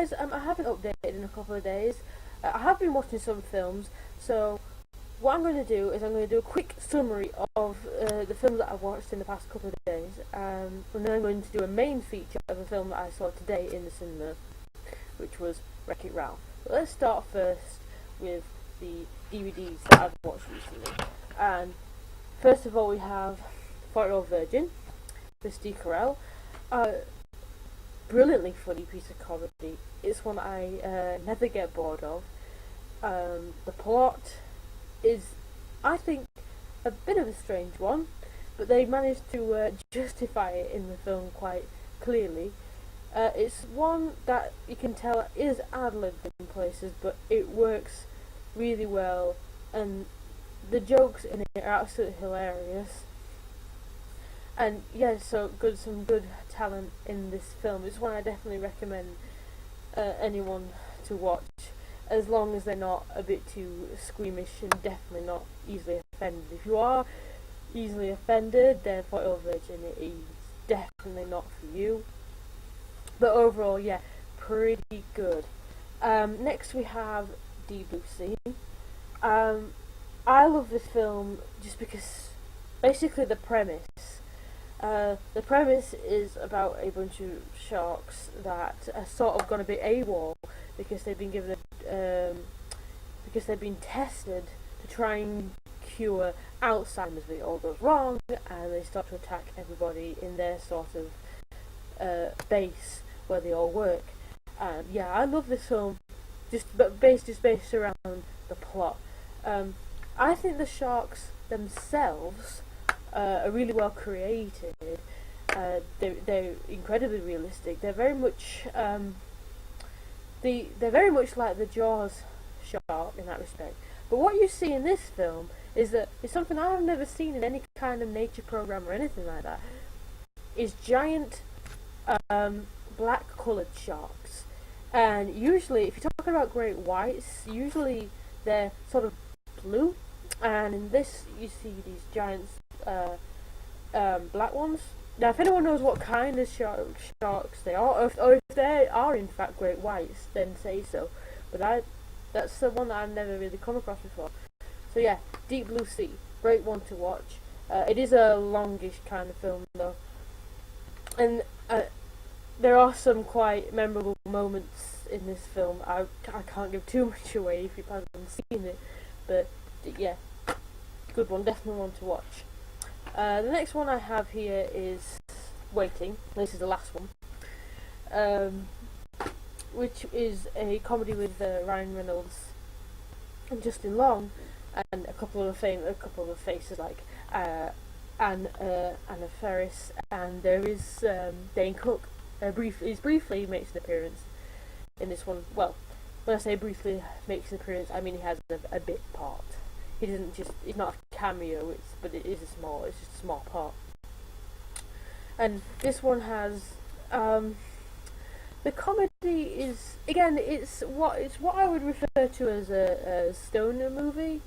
guys, I haven't updated in a couple of days. I have been watching some films, so what I'm going to do is I'm going to do a quick summary of the films that I've watched in the past couple of days, and then I'm going to do a main feature of a film that I saw today in the cinema, which was Wreck-It Ralph. But let's start first with the DVDs that I've watched recently. And first of all, we have 40-Year-Old Virgin with Steve Carell. Brilliantly funny piece of comedy. It's one I never get bored of. The plot is, I think, a bit of a strange one, but they managed to justify it in the film quite clearly. It's one that you can tell is ad-libbed in places, but it works really well, and the jokes in it are absolutely hilarious. And yeah, some good talent in this film. It's one I definitely recommend anyone to watch, as long as they're not a bit too squeamish and definitely not easily offended. If you are easily offended, then 40-Year-Old Virgin is definitely not for you. But overall, yeah, pretty good. Next we have Deep Blue Sea. I love this film just because, basically the premise is about a bunch of sharks that are sort of going to be AWOL because they've been given because they've been tested to try and cure Alzheimer's, but it all goes wrong, and they start to attack everybody in their sort of base where they all work. And yeah, I love this film just based around the plot. I think the sharks themselves are really well created. They're incredibly realistic. They're very much they're very much like the Jaws shark in that respect. But what you see in this film is that it's something I've never seen in any kind of nature program or anything like that. Is giant black coloured sharks, and usually, if you're talking about great whites, usually they're sort of blue, and in this you see these giant black ones. Now, if anyone knows what kind of sharks they are, or if they are in fact great whites, then say so. But that's the one that I've never really come across before. So yeah, Deep Blue Sea, great one to watch. It is a longish kind of film though, and there are some quite memorable moments in this film. I can't give too much away if you haven't seen it, but yeah, good one, definitely one to watch. The next one I have here is Waiting. This is the last one, which is a comedy with Ryan Reynolds and Justin Long, and a couple of faces like Anna Faris, and there is Dane Cook. He briefly makes an appearance in this one. Well, when I say briefly makes an appearance, I mean he has a bit part. It's not a cameo, but it is just a small part. And this one has, the comedy is, again, it's what I would refer to as a stoner movie.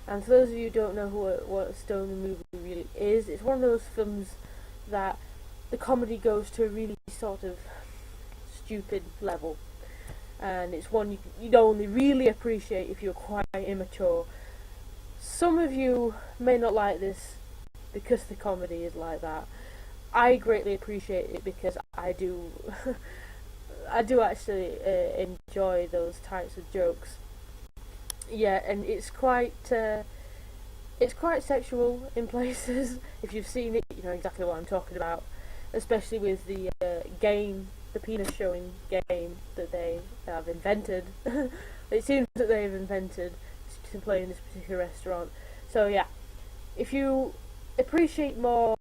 And for those of you who don't know what a stoner movie really is, it's one of those films that the comedy goes to a really sort of stupid level. And it's one you'd only really appreciate if you're quite immature. Some of you may not like this because the comedy is like that. I greatly appreciate it because I do I do actually enjoy those types of jokes. Yeah, and it's quite sexual in places. If you've seen it, you know exactly what I'm talking about. Especially with the game, the penis showing game that they have invented. It seems that they've invented to play in this particular restaurant. So yeah, if you appreciate more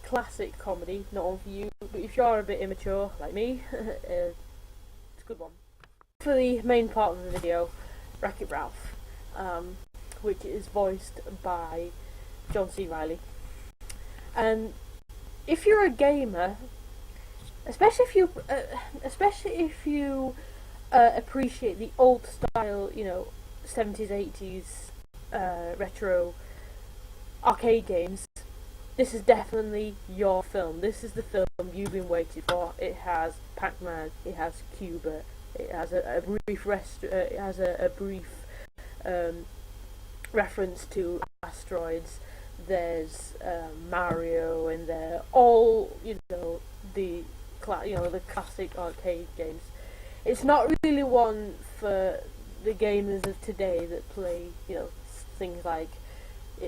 classic comedy, not one for you, but if you're a bit immature like me, it's a good one. For the main part of the video, Wreck-It Ralph, which is voiced by John C. Reilly. And if you're a gamer, especially if you appreciate the old style, 70s, 80s retro arcade games, this is definitely your film. This is the film you've been waiting for. It has Pac-Man, it has Cuba, It has a brief reference to asteroids. There's Mario, and they're all the the classic arcade games. It's not really one for the gamers of today that play things like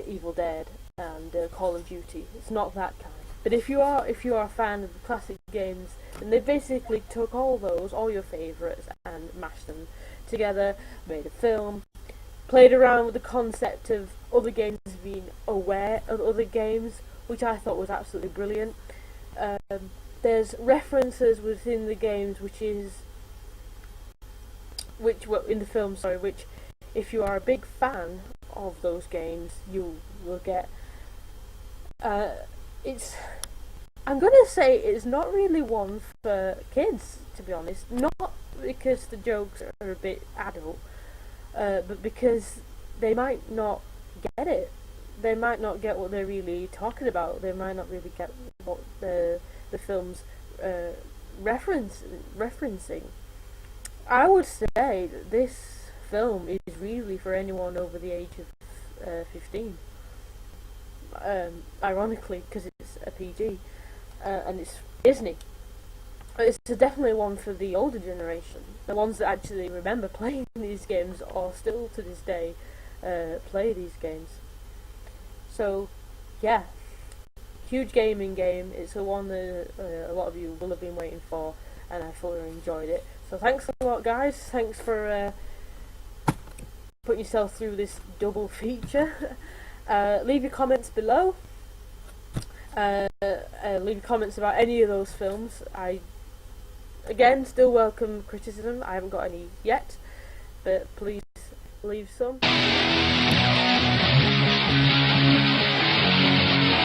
Evil Dead and Call of Duty. It's not that kind. But if you are a fan of the classic games, then they basically took all your favourites, and mashed them together, made a film, played around with the concept of other games being aware of other games, which I thought was absolutely brilliant. There's references within the games, which in the film, which if you are a big fan of those games, you will get. I'm gonna say it's not really one for kids, to be honest. Not because the jokes are a bit adult, but because they might not get it. They might not get what they're really talking about. They might not really get what the film's referencing. I would say that this film is really for anyone over the age of 15. Ironically, because it's a PG, and it's Disney. It's definitely one for the older generation, the ones that actually remember playing these games, or still to this day play these games. So, yeah, huge gaming game. It's the one that a lot of you will have been waiting for, and I fully enjoyed it. So thanks a lot, guys. Thanks for putting yourself through this double feature. Leave your comments below. Leave your comments about any of those films. I, again, still welcome criticism. I haven't got any yet, but please leave some.